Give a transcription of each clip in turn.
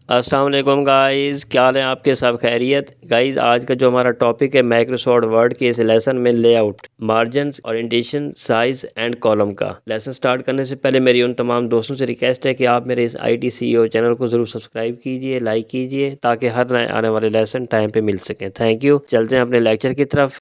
अस्सलाम वालेकुम गाइस, क्या हाल है आपके? सब खैरियत? गाइस आज का जो हमारा टॉपिक है माइक्रोसॉफ्ट वर्ड के इस लेसन में layout, margins, orientation, size and column का। लेसन स्टार्ट करने से पहले मेरी उन तमाम दोस्तों से रिक्वेस्ट है कि आप मेरे इस IT CEO चैनल को ज़रूर सब्सक्राइब कीजिए, लाइक कीजिए, ताकि हर नए आने वाले लेसन टाइम पे मिल सकें। Thank you. चलते हैं अपने लेक्चर की तरफ।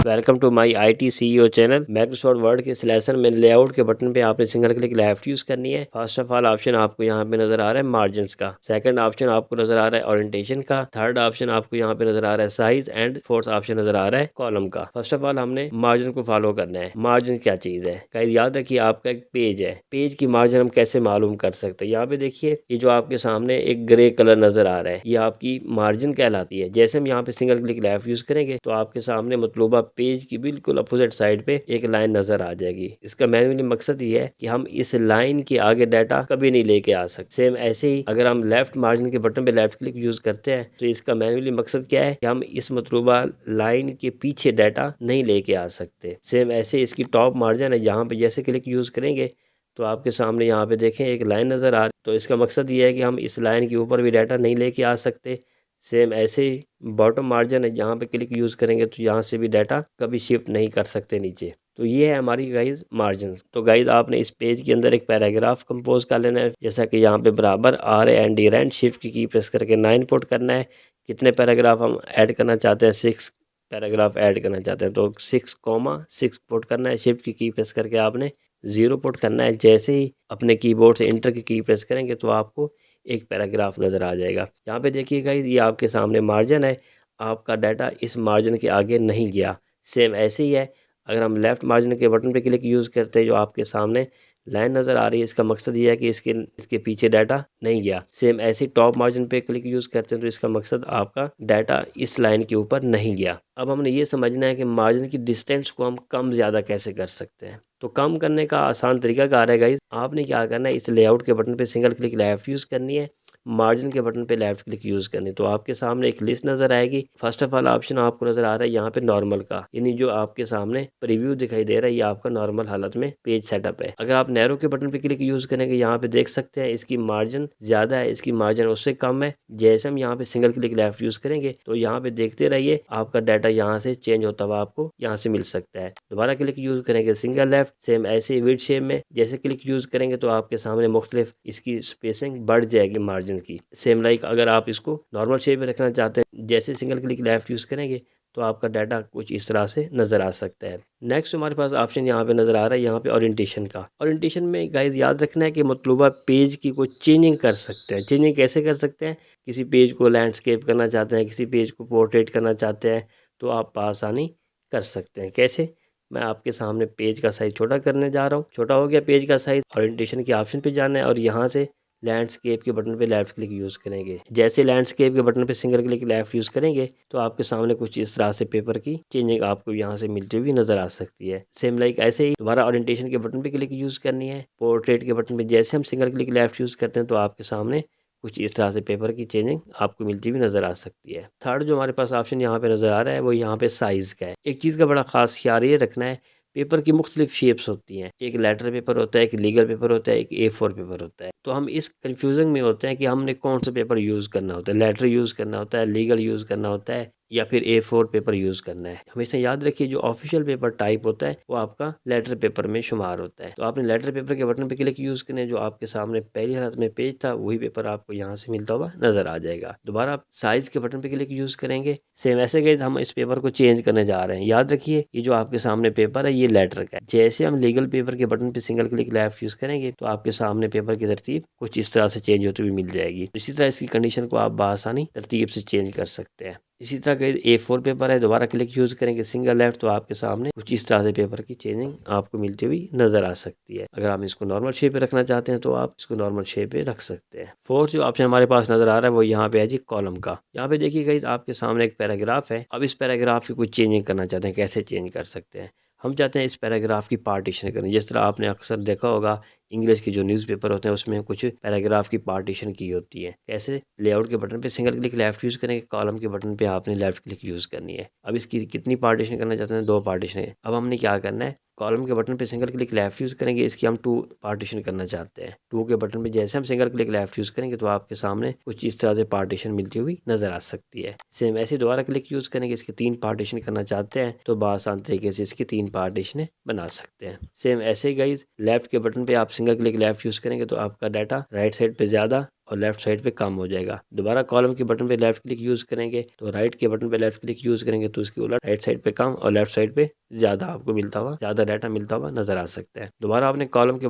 Welcome to my IT CEO channel. Microsoft Word के इस लेसन में लेआउट के बटन पे आपने सिंगल क्लिक लेफ्ट यूज करनी है। फर्स्ट ऑफ ऑल ऑप्शन आपको यहाँ पे नजर आ रहा है मार्जिन्स का, सेकंड ऑप्शन आपको नजर आ रहा है ओरिएंटेशन का, थर्ड ऑप्शन आपको यहाँ पे नजर आ रहा है साइज एंड फोर्थ ऑप्शन नजर आ रहा है कॉलम का। फर्स्ट ऑफ ऑल हमने मार्जिन को फॉलो करना है। मार्जिन क्या चीज है गाइस? याद रखिए आपका एक पेज है, पेज की मार्जिन हम कैसे मालूम कर सकते हैं। यहाँ पे देखिए ये जो आपके सामने एक ग्रे कलर नजर आ रहा है, ये आपकी मार्जिन कहलाती है। जैसे हम यहाँ पे सिंगल क्लिक लेफ्ट यूज करेंगे तो आपके सामने मतलूबा पेज की बिल्कुल अपोजिट साइड पे एक लाइन नजर आ जाएगी। इसका मैनुअली मकसद ये है कि हम इस लाइन के आगे डाटा कभी नहीं लेके आ सकते। सेम ऐसे ही अगर हम लेफ्ट मार्जिन के बटन पे लेफ्ट क्लिक यूज करते हैं तो इसका मैनुअली मकसद क्या है कि हम इस मतलूबा लाइन के पीछे डाटा नहीं लेके आ सकते। सेम ऐसे इसकी टॉप मार्जिन है, यहाँ पे जैसे क्लिक यूज करेंगे तो आपके सामने यहाँ पे देखें एक लाइन नज़र आ रही, तो इसका मकसद ये है कि हम इस लाइन के ऊपर भी डाटा नहीं लेके आ सकते। सेम ऐसे ही बॉटम मार्जिन है, यहाँ पे क्लिक यूज़ करेंगे तो यहाँ से भी डाटा कभी शिफ्ट नहीं कर सकते नीचे। तो ये है हमारी गाइज मार्जिन। तो गाइज आपने इस पेज के अंदर एक पैराग्राफ कंपोज कर लेना है, जैसा कि यहाँ पे बराबर RAND रैंड शिफ्ट की प्रेस करके 9 पुट करना है। कितने पैराग्राफ हम ऐड करना चाहते हैं? 6 पैराग्राफ ऐड करना चाहते हैं तो 6,6 पुट करना है। शिफ्ट की प्रेस करके आपने 0 पुट करना है। जैसे ही अपने कीबोर्ड से इंटर की प्रेस करेंगे तो आपको एक पैराग्राफ नज़र आ जाएगा। यहाँ पे देखिएगा ये आपके सामने मार्जिन है, आपका डाटा इस मार्जिन के आगे नहीं गया। सेम ऐसे ही है अगर हम लेफ़्ट मार्जिन के बटन पे क्लिक यूज़ करते हैं, जो आपके सामने लाइन नज़र आ रही है, इसका मकसद ये है कि इसके पीछे डाटा नहीं गया। सेम ऐसे ही टॉप मार्जिन पे क्लिक यूज़ करते हैं तो इसका मकसद आपका डाटा इस लाइन के ऊपर नहीं गया। अब हमने ये समझना है कि मार्जिन की डिस्टेंस को हम कम ज़्यादा कैसे कर सकते हैं। तो कम करने का आसान तरीका क्या है गाइस? आपने क्या करना है, इस लेआउट के बटन पे सिंगल क्लिक लेफ्ट यूज़ करनी है, मार्जिन के बटन पे लेफ्ट क्लिक यूज़ करनी है। तो आपके सामने एक लिस्ट नज़र आएगी। फर्स्ट ऑफ ऑल ऑप्शन आपको नज़र आ रहा है यहाँ पे नॉर्मल का, यानी जो आपके सामने प्रीव्यू दिखाई दे रहा है ये आपका नॉर्मल हालत में पेज सेटअप है। अगर आप नैरो के बटन पे क्लिक यूज़ करेंगे, यहाँ पे देख सकते हैं इसकी मार्जिन ज़्यादा है, इसकी मार्जिन उससे कम है। जैसे हम यहाँ पे सिंगल क्लिक लेफ्ट यूज़ करेंगे तो यहाँ पे देखते रहिए आपका डाटा यहाँ से चेंज होता हुआ आपको यहाँ से मिल सकता है। दोबारा क्लिक यूज़ करेंगे सिंगल लेफ्ट, सेम ऐसे ही विड शेप में जैसे क्लिक यूज़ करेंगे तो आपके सामने मुख्तलिफ इसकी स्पेसिंग बढ़ जाएगी मार्जिन की। सेम लाइक अगर आप इसको नॉर्मल शेप में रखना चाहते हैं, जैसे सिंगल क्लिक लेफ्ट यूज़ करेंगे तो आपका डाटा कुछ इस तरह से नज़र आ सकता है। नेक्स्ट हमारे पास ऑप्शन यहाँ पे नज़र आ रहा है, यहाँ पे ओरिएंटेशन का। ओरिएंटेशन में गाइज याद रखना है कि मतलूबा पेज की कोई चेंजिंग कर सकते हैं। चेंजिंग कैसे कर सकते हैं? किसी पेज को लैंडस्केप करना चाहते हैं, किसी पेज को पोर्ट्रेट करना चाहते हैं तो आप आसानी कर सकते हैं। कैसे? मैं आपके सामने पेज का साइज छोटा करने जा रहा हूँ। छोटा हो गया पेज का साइज, ओरिएंटेशन के ऑप्शन पे जाना है और यहाँ से लैंडस्केप के बटन पे लेफ्ट क्लिक यूज़ करेंगे। जैसे लैंडस्केप के बटन पे सिंगल क्लिक लेफ्ट यूज़ करेंगे तो आपके सामने कुछ इस तरह से पेपर की चेंजिंग आपको यहाँ से मिलती हुई नज़र आ सकती है। सेम लाइक ऐसे ही दोबारा ओरिएंटेशन के बटन पे क्लिक यूज़ करनी है। पोर्ट्रेट के बटन पे जैसे हम सिंगल क्लिक लेफ्ट यूज़ करते हैं तो आपके सामने कुछ इस तरह से पेपर की चेंजिंग आपको मिलती हुई नज़र आ सकती है। थर्ड जो हमारे पास ऑप्शन यहाँ पे नज़र आ रहा है वो यहाँ पे साइज़ का है। एक चीज़ का बड़ा खास ख्याल ये रखना है, पेपर की मुख्तलिफ शेप्स होती हैं। एक लेटर पेपर होता है, एक लीगल पेपर होता है, एक A4 पेपर होता है। तो हम इस कन्फ्यूजन में होते हैं कि हमने कौन सा पेपर यूज़ करना होता है, लेटर यूज़ करना होता है, लीगल यूज़ करना होता है या फिर A4 पेपर यूज़ करना है। हमेशा याद रखिए जो ऑफिशियल पेपर टाइप होता है वो आपका लेटर पेपर में शुमार होता है। तो आपने लेटर पेपर के बटन पे क्लिक यूज़ करने, जो आपके सामने पहली हालत में पेज था वही पेपर आपको यहाँ से मिलता हुआ नज़र आ जाएगा। दोबारा आप साइज़ के बटन पे क्लिक यूज़ करेंगे। सेम ऐसे गाइस हम इस पेपर को चेंज करने जा रहे हैं। याद रखिए ये जो आपके सामने पेपर है ये लेटर का है। जैसे हम लीगल पेपर के बटन पे सिंगल क्लिक लेफ्ट यूज़ करेंगे तो आपके सामने पेपर की तरतीब कुछ इस तरह से चेंज होती हुई मिल जाएगी। इसी तरह इसकी कंडीशन को आप बआसानी तरतीब से चेंज कर सकते हैं। इसी तरह का A4 पेपर है, दोबारा क्लिक यूज़ करेंगे सिंगल लेफ्ट तो आपके सामने कुछ इस तरह से पेपर की चेंजिंग आपको मिलती हुई नज़र आ सकती है। अगर आप इसको नॉर्मल शेप पे रखना चाहते हैं तो आप इसको नॉर्मल शेप पे रख सकते हैं। फोर्थ जो ऑप्शन हमारे पास नज़र आ रहा है वो यहाँ पे है जी कॉलम का। यहाँ पे देखिए गाइस आपके सामने एक पैराग्राफ है। अब इस पैराग्राफ की कुछ चेंजिंग करना चाहते हैं, कैसे चेंज कर सकते हैं? हम चाहते हैं इस पैराग्राफ की पार्टीशन करें। जिस तरह आपने अक्सर देखा होगा इंग्लिश के जो न्यूज़पेपर होते हैं उसमें कुछ पैराग्राफ की पार्टीशन की होती है। कैसे? लेआउट के बटन पे सिंगल क्लिक लेफ्ट यूज़ करेंगे, कॉलम के बटन पे आपने लेफ्ट क्लिक यूज़ करनी है। अब इसकी कितनी पार्टीशन करना चाहते हैं? 2 पार्टीशन है। अब हमने क्या करना है, कॉलम के बटन पे सिंगल क्लिक लेफ्ट यूज़ करेंगे, इसकी हम 2 पार्टीशन करना चाहते हैं। 2 के बटन पे जैसे हम सिंगल क्लिक लेफ्ट यूज़ करेंगे तो आपके सामने कुछ इस तरह से पार्टीशन मिलती हुई नज़र आ सकती है। सेम ऐसे दोबारा क्लिक यूज़ करेंगे, इसके 3 पार्टीशन करना चाहते हैं तो बआसान तरीके से इसकी 3 पार्टीशनें बना सकते हैं। सेम ऐसे ही गाइस लेफ्ट के बटन पे आप सिंगल क्लिक लेफ्ट यूज़ करेंगे तो आपका डाटा राइट साइड पे ज़्यादा और लेफ्ट साइड पे कम हो जाएगा। दोबारा कॉलम के बटन पे लेफ्ट क्लिक यूज़ करेंगे तो राइट के बटन पे लेफ्ट क्लिक यूज़ करेंगे तो उसकी उलट राइट साइड पे कम और लेफ्ट साइड पे ज़्यादा आपको मिलता हुआ, ज़्यादा डाटा मिलता हुआ नज़र आ सकता है। दोबारा आपने कॉलम्स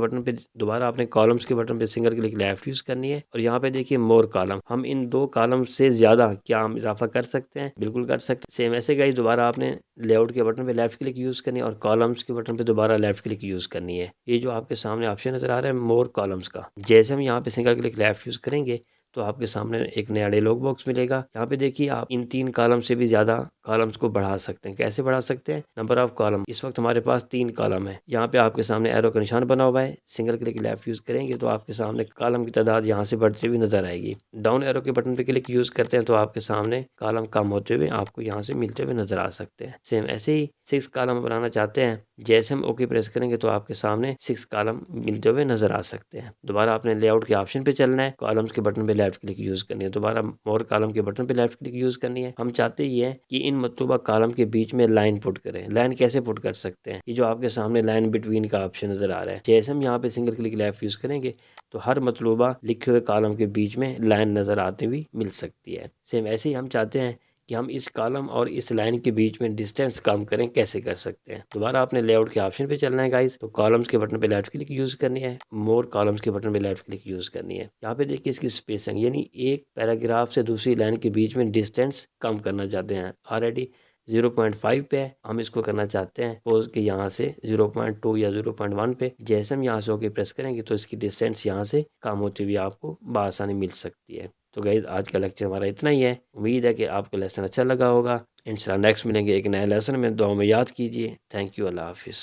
के बटन पे सिंगल क्लिक लेफ्ट यूज़ करनी है और यहाँ पे देखिए मोर कॉलम, हम इन 2 कॉलम से ज़्यादा क्या हम इजाफा कर सकते हैं? बिल्कुल कर सकते हैं। सेम ऐसे गाइस दोबारा आपने लेआउट के बटन पे लेफ्ट क्लिक यूज़ करनी है और कॉलम्स के बटन पे दोबारा लेफ्ट क्लिक यूज़ करनी है। ये जो आपके सामने ऑप्शन नज़र आ रहा है मोर कॉलम्स का, जैसे हम यहाँ पे सिंगल क्लिक लेफ्ट यूज़ करेंगे तो आपके सामने एक नया डायलॉग बॉक्स मिलेगा। यहाँ पे देखिए आप इन 3 कॉलम से भी ज़्यादा कॉलम्स को बढ़ा सकते हैं। कैसे बढ़ा सकते हैं? नंबर ऑफ कॉलम, इस वक्त हमारे पास 3 कॉलम है। यहाँ पे आपके सामने एरो का निशान बना हुआ है, सिंगल क्लिक लेफ्ट यूज़ करेंगे तो आपके सामने कॉलम की तादाद यहाँ से बढ़ती हुई नजर आएगी। डाउन एरो के बटन पे क्लिक यूज़ करते हैं तो आपके सामने कॉलम कम होते हुए आपको यहाँ से मिलते हुए नजर आ सकते हैं। सेम ऐसे ही 6 कॉलम बनाना चाहते हैं, जैसे हम ओके प्रेस करेंगे तो आपके सामने 6 कॉलम मिलते हुए नजर आ सकते हैं। दोबारा आपने लेआउट के ऑप्शन पे चलना है, कॉलम्स के बटन पे लेफ्ट क्लिक यूज़ करनी है, दोबारा मोर कॉलम के बटन पे लेफ्ट क्लिक यूज़ करनी है। हम चाहते ही है कि इन मतलूबा कॉलम के बीच में लाइन पुट करें। लाइन कैसे पुट कर सकते हैं? ये जो आपके सामने लाइन बिटवीन का ऑप्शन नज़र आ रहा है, जैसे हम यहाँ पे सिंगल क्लिक लेफ्ट यूज़ करेंगे तो हर मतलूबा लिखे हुए कॉलम के बीच में लाइन नज़र आती हुई मिल सकती है। सेम ऐसे ही हम चाहते हैं कि हम इस कॉलम और इस लाइन के बीच में डिस्टेंस कम करें, कैसे कर सकते हैं? दोबारा आपने लेआउट के ऑप्शन पे चलना है गाइस, तो कॉलम्स के बटन पे लेफ्ट क्लिक यूज़ करनी है, मोर कॉलम्स के बटन पे लेफ्ट क्लिक यूज़ करनी है। यहाँ पे देखिए इसकी स्पेसिंग, यानी एक पैराग्राफ से दूसरी लाइन के बीच में डिस्टेंस कम करना चाहते हैं। ऑलरेडी 0.5 पे है, हम इसको करना चाहते हैं सपोज कि यहाँ से 0.2 या 0.1 पे। जैसे हम यहाँ से ओके प्रेस करेंगे तो इसकी डिस्टेंस यहाँ से कम होती हुई आपको बआसानी मिल सकती है। तो गाइज आज का लेक्चर हमारा इतना ही है। उम्मीद है कि आपको लेसन अच्छा लगा होगा। इंशाल्लाह नेक्स्ट मिलेंगे एक नए लेसन में। दुआ में याद कीजिए। Thank you. अल्लाह हाफिज़।